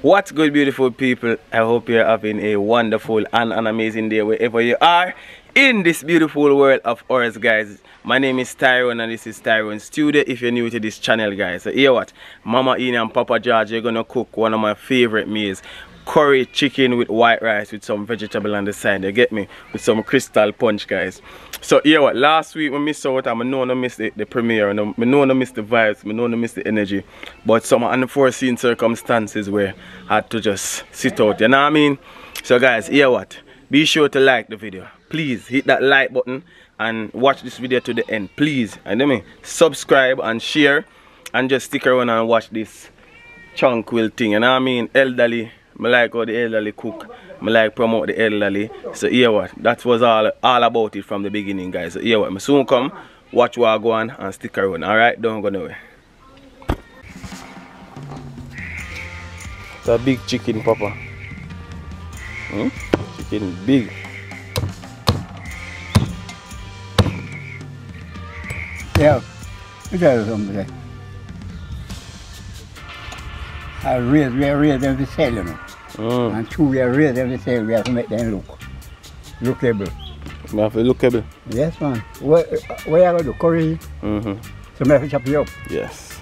What's good, beautiful people? I hope you're having a wonderful and an amazing day wherever you are in this beautiful world of ours, guys. My name is Tyrone and this is Tyrone Studio. If you're new to this channel, guys, so hear what? Mama Ena and Papa George are gonna cook one of my favorite meals. Curry chicken with white rice with some vegetable on the side, you get me? With some crystal punch, guys. So hear what? Last week we missed out and I know I missed the premiere, and I know I missed the vibes, I know I missed the energy. But some unforeseen circumstances where I had to just sit out, you know what I mean? So guys, hear what? Be sure to like the video. Please hit that like button and watch this video to the end, please. And then subscribe and share and just stick around and watch this tranquil thing, you know what I mean? Elderly. I like how the elderly cook. I like promote the elderly. So hear what? That was all about it from the beginning, guys. So hear what? I soon come, watch what I go on and stick around. Alright? Don't go nowhere. It's a big chicken, Papa. Chicken big. Yeah. Look at something. I raise them to sell, you know. And two, we raise them to sell, we have to make them lookable. You have to lookable? Yes, man. Where you going to do? Curry? So I have to chop you up? Yes.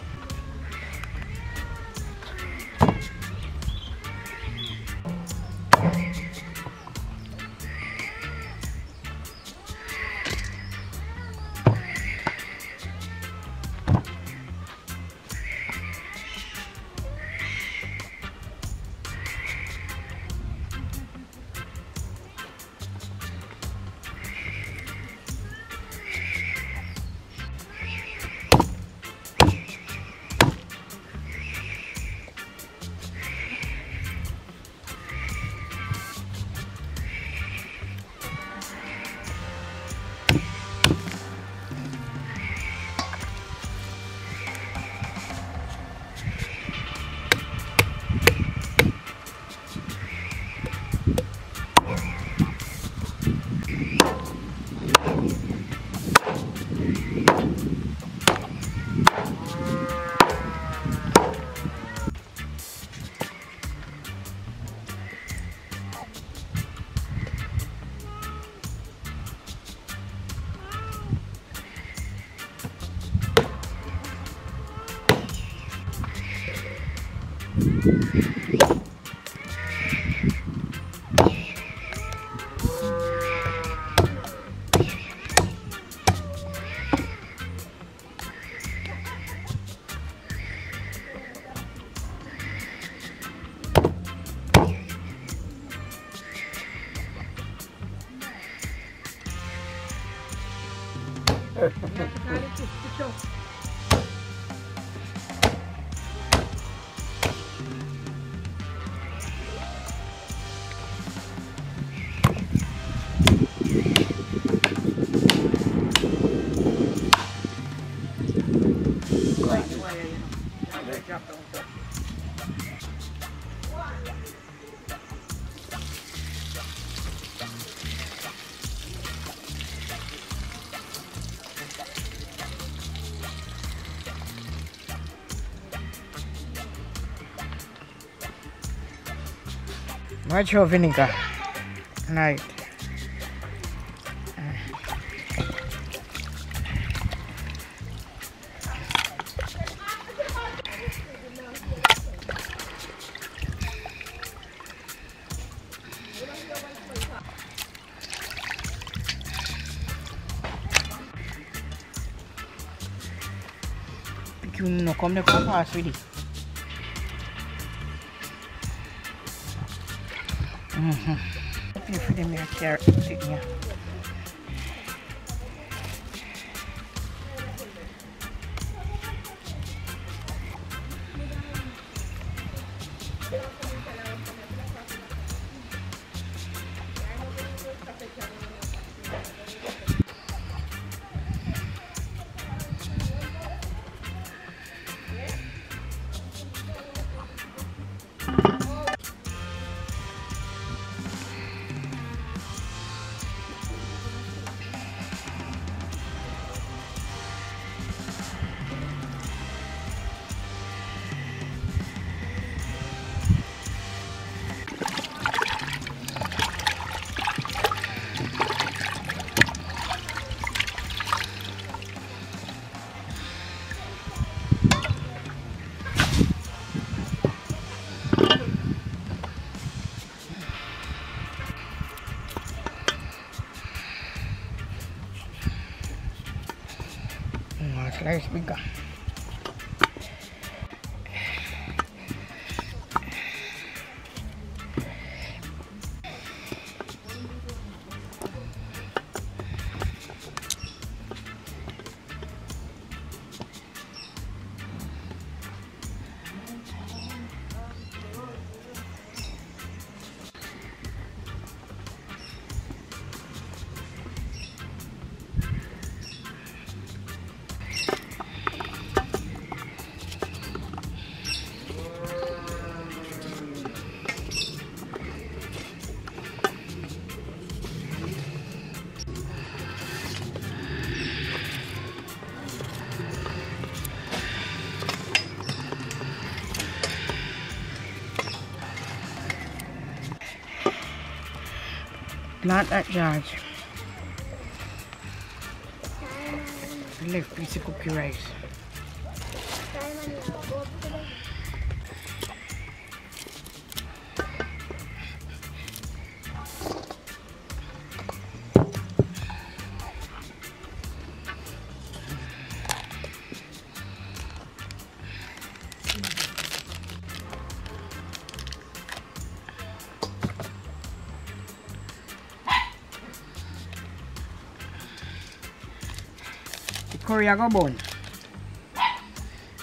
Much of vinegar. Right. You know, come the compass with it. If they make a carrot stick here. slice bigger. Plant that, George. The left piece of cookie rice. Curry I go bun.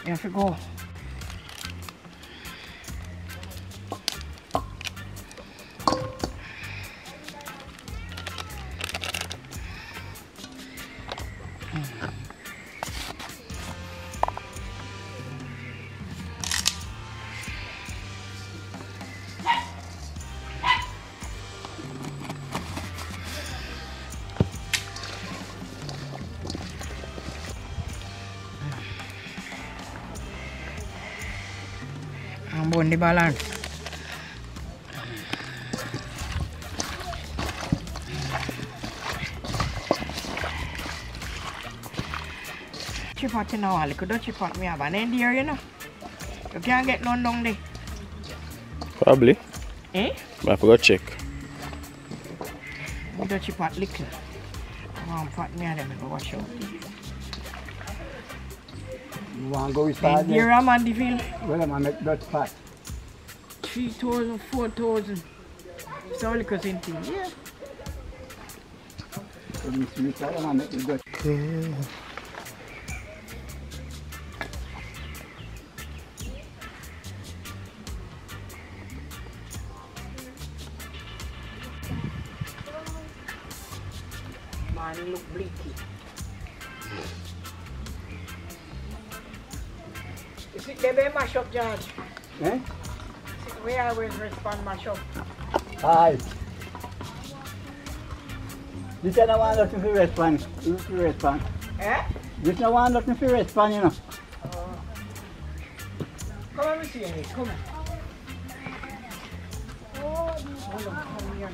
You have to go. Bun di balance. Chip out now, I could chip out me a banana dear, you know. You can't get none down there. Probably. Eh? I forgot to check. You don't chip out liquor. I want to put me a them and watch out. You want to go with that? Dear, I'm on the field. Well, I'm going to make that fat. 3,000, 4,000. It's all because in thing, yeah. So you see that, I'm going to make that. Man, it look bleaky. You see, they be mash up, George. Eh? We always respond mash up. Hi. This is the one looking for respond. Look for respond. Eh? This is the one looking for respond, you know. Come on, see it. Come on. Hold on, come here.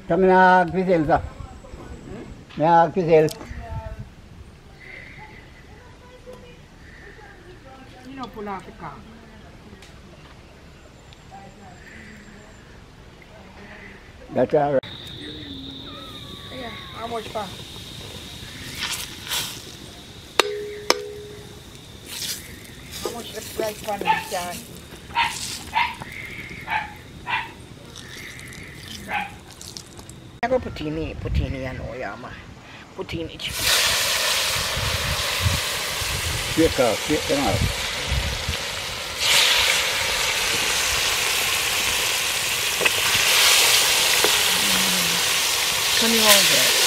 Kami nag-pisel sa. Nag-pisel. You know, pull off the car. That's all right. Yeah, how much for? How much the price for this jar? I go put in it, I know, yeah, man. Put in it. Shake out, shake them out. $21.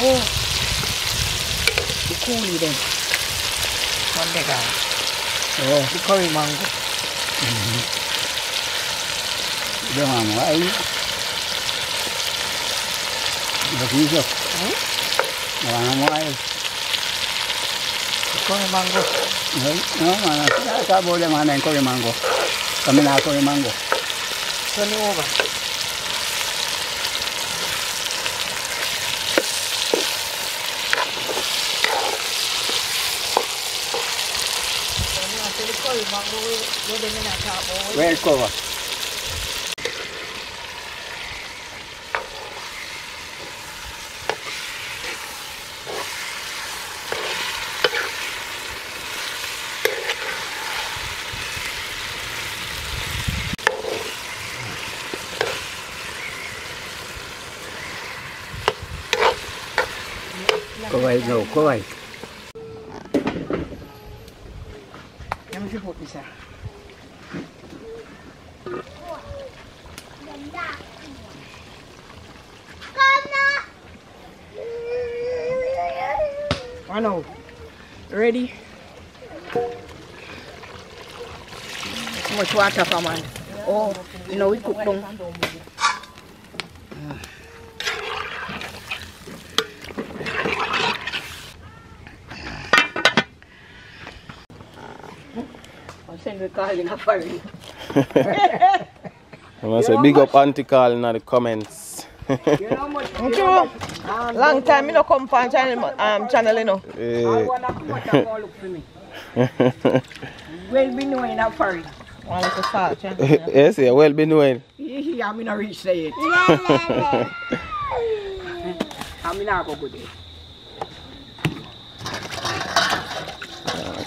Oh, coolie then. On the guy. Oh. The curry mango. Don't want why. But he's up. Why? The curry mango. No, man. I thought about them and curry mango. Coming out curry mango. Turn it over. Well cover. Cover it now, cover it. Let me put this out. I know. Ready? Too much water for man. Oh, you know we cook down. I send we calling a furry. I must say big up Auntie Carl in the comments. You know much. Long time you know come from channel you know. I wanna come out and go look for me. Well be knowing a furry. One little salt, yeah. Yes, yeah, well be knowing. Yeah, I'm not reach say it. I'm not go good.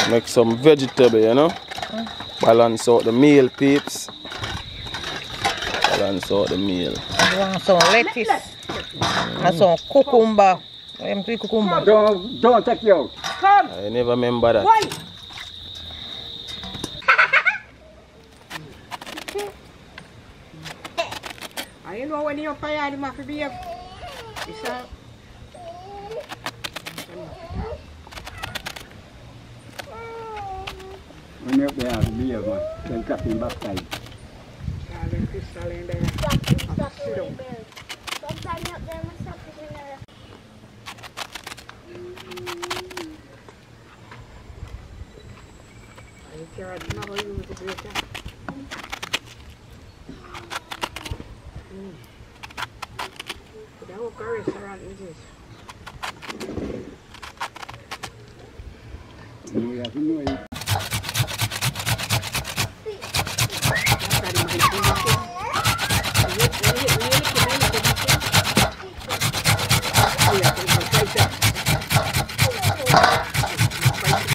Make some vegetable, you know. Balance out the meal, peeps. Balance out the meal. You want some lettuce and some cucumber. Empty cucumber. Don't take you out. Come. I never remember that. Why? I you know when you're fire, you must be up. It's a... When you're up there, be a one. Then cut him back side. Crystal in there. Sit down. You can't never use the grater. The whole restaurant is this. You have to know it.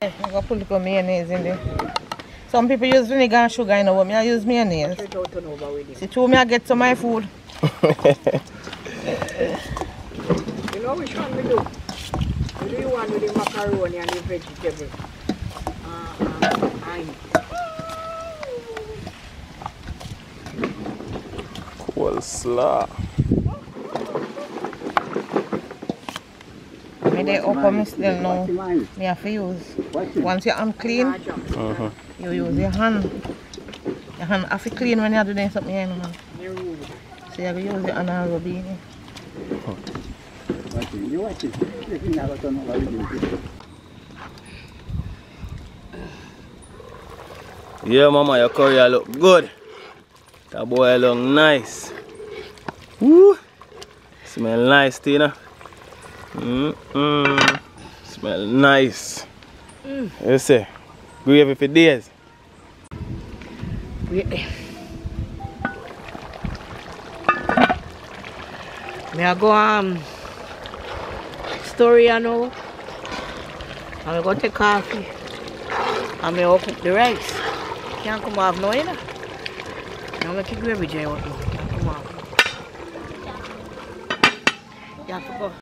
I'm going to put little mayonnaise in there. Some people use vinegar and sugar, you know, but I use mayonnaise. See, true, I get some of my food. You know which one we do? We do one with the macaroni and the vegetable. Coleslaw. Me they open me still now. Me have to use. Once your hand clean, you use your hand. Your hand have to clean when you're doing something, you know. So you have to use your hand and rub it in. You watch it. If you never done what you do. Yeah, mama, your curry look good. That boy look nice. Woo! Smell nice, Tina. Smell nice. You see? Gravy for days. Me I go story I know. I go take coffee. And me open the rice. Can't come off no, you know. Now make it gravy jar out. Can't come off. You have to go.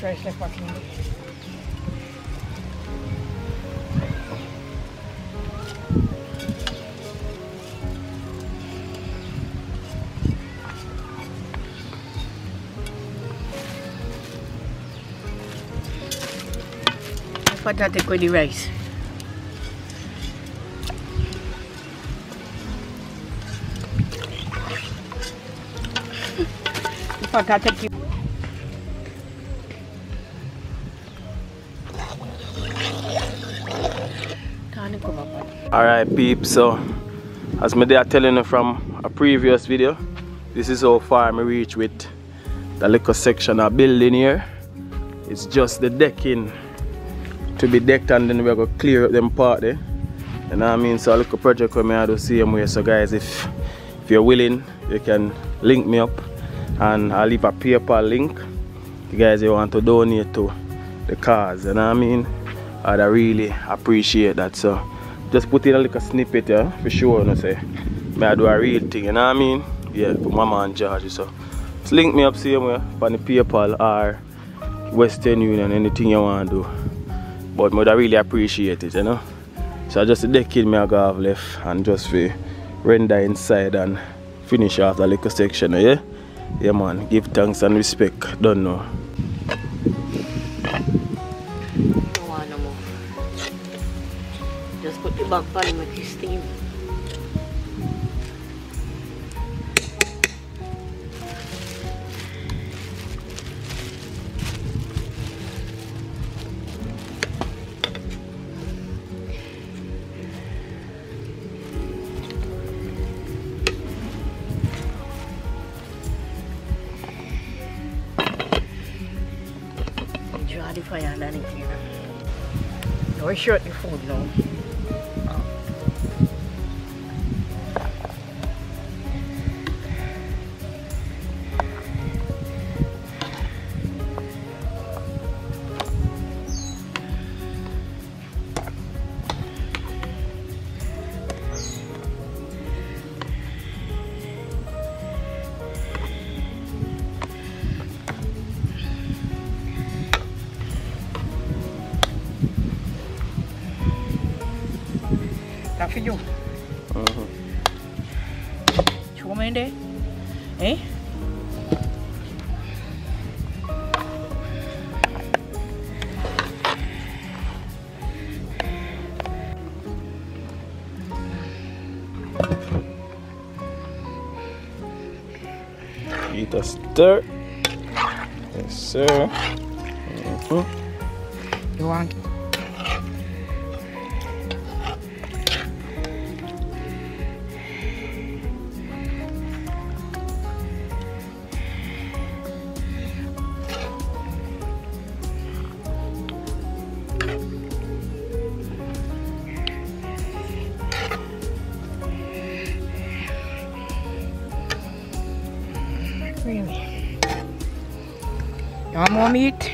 rice left back in there. What I take with the rice? What I take you? Alright peeps, so as me there telling you from a previous video, this is how far I reach with the little section of building here. It's just the decking to be decked, and then we're going to clear up them part there. You know what I mean? So a little project coming out the same way. So guys, if you're willing, you can link me up and I'll leave a PayPal link. You guys you want to donate to the cause, you know what I mean? I'd really appreciate that. So just put in a little snippet, yeah, for sure, you know, say I do a real thing, you know what I mean? Yeah, put mama in charge. So just link me up same way on the PayPal or Western Union, anything you want to do. But I really appreciate it, you know. So just the decking me I go have left and just for render inside and finish off the little section, yeah? Yeah man, give thanks and respect, don't know. Don't want no more. Just put the back pan and make it steam. Draw the fire underneath here. Don't short the food now. That for you. Show me in there. Eh? Eat a stir. Yes sir. You want? Really? You want more meat?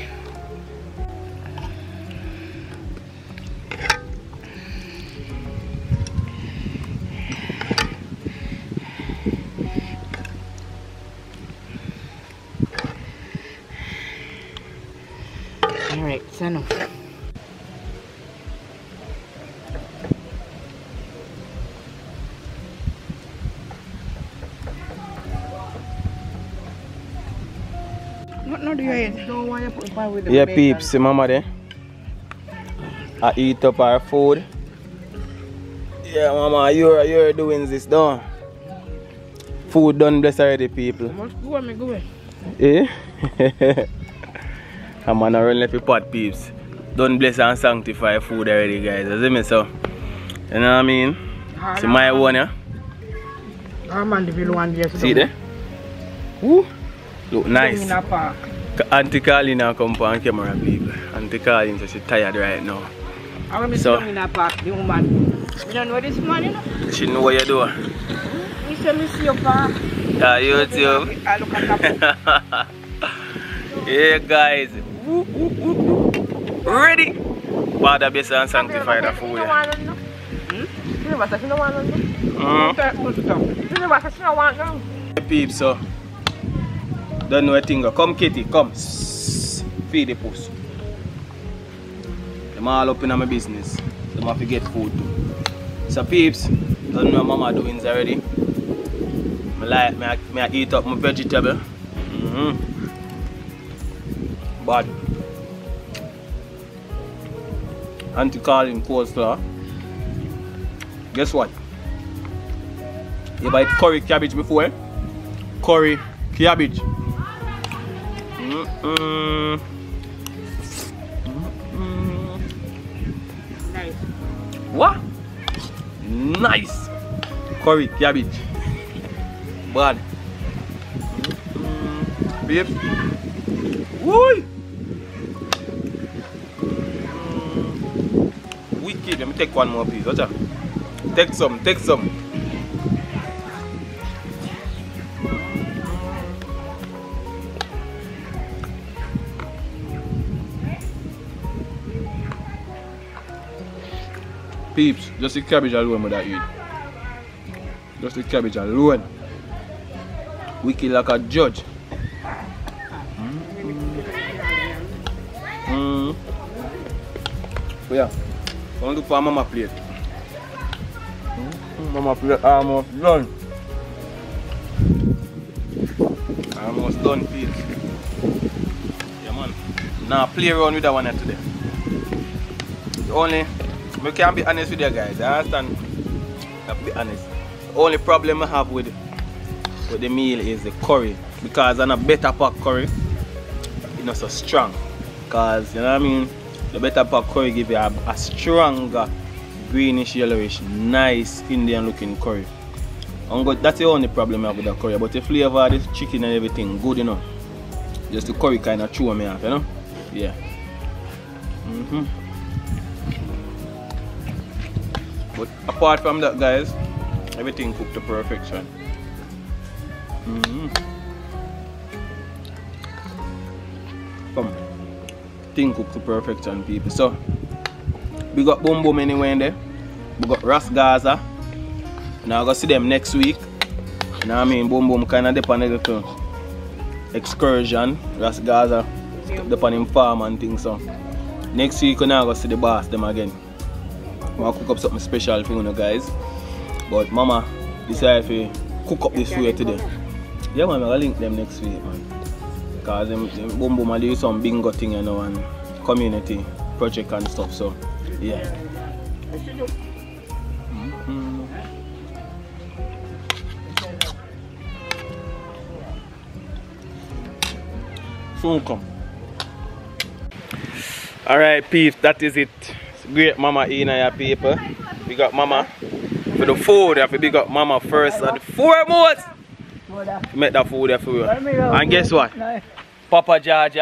Alright, so no. No, do you eat? Don't want you put it with the Yeah, bacon. peeps, see mama there. I eat up our food. Yeah, mama, you're doing this, don't? Food done bless already, people. Must go on, go away. Eh? I'm on a run left pot, peeps. Done bless and sanctify food already, guys. You see me, so? You know what I mean? See my one, yeah? I'm on the below one there. See there? Woo! Look nice. In a park. Auntie Carlin now come on camera, people. Auntie Carlin says she's tired right now. I'm going to So- in a park, the woman. You don't know this man, you know? She know what you do. He said, me see your park. Yeah, YouTube. I look at that. Yeah, guys. Ready? Father, bless and sanctify the food. Peeps, so don't know a thing. Come, Kitty, come. feed the puss. Them all up in my business. Them have to get food too. So peeps, don't know what mama doing already. I eat up my vegetable. But Auntie calling coleslaw. Guess what? You buy curry cabbage before? Curry cabbage. Nice. What? Nice. Curry cabbage. Bad. Babe. Woo! Wicked. Let me take one more piece. Watch out. Take some. Take some. Peeps, just the cabbage alone with that eat. Just the cabbage alone. Wicked like a judge. So yeah, I'm going to look for mama plate. Mama plate almost done. Almost done, peeps. Yeah man. Now play around with that one today. Only I can't be honest with you guys, I understand. I have to be honest. The only problem I have with the meal is the curry. Because on a better pack curry, it's not so strong. Because, you know what I mean? The better pack curry give you a stronger, greenish, yellowish, nice Indian looking curry. That's the only problem I have with the curry. But the flavor of this chicken and everything, good enough. Just the curry kind of chew me off, you know? Yeah. But apart from that, guys, everything cooked to perfection. Come, thing cooked to perfection, people. So we got Boom Boom anyway in there. We got Ras Gaza. Now I go see them next week. You know what I mean? Boom Boom kind of depend on a little excursion. Ras Gaza depend on him farm and things. So next week we now go see the boss them again. I'm gonna cook up something special for you guys. But mama decided to cook up this food today. Yeah man, I'm gonna link them next week, man. Because them Boom Boom are doing some bingo thing, you know, and community project and stuff. So yeah. Soon come. Alright peeps, that is it. Great Mama Ena, your people. We got Mama for the food. You have to big up Mama first and foremost. Make that food there for you. And guess what? Papa George,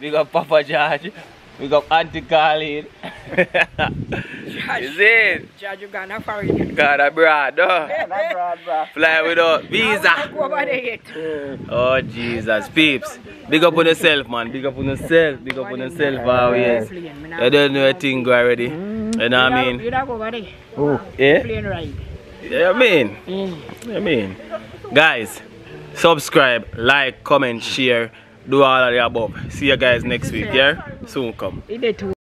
we got Papa George. We got Auntie Colleen. Is it? George, you gonna foreign. Got abroad, no? Yeah, bro. Fly without visa. Oh Jesus, peeps. Big up on yourself, man. Big up on yourself. Big up on yourself. Oh yes. I don't know a thing go already. You know what I mean? You don't go over there. Oh. Yeah? Plane ride. Yeah, I mean. Guys, subscribe, like, comment, share, do all of the above. See you guys next week, yeah? Soon come.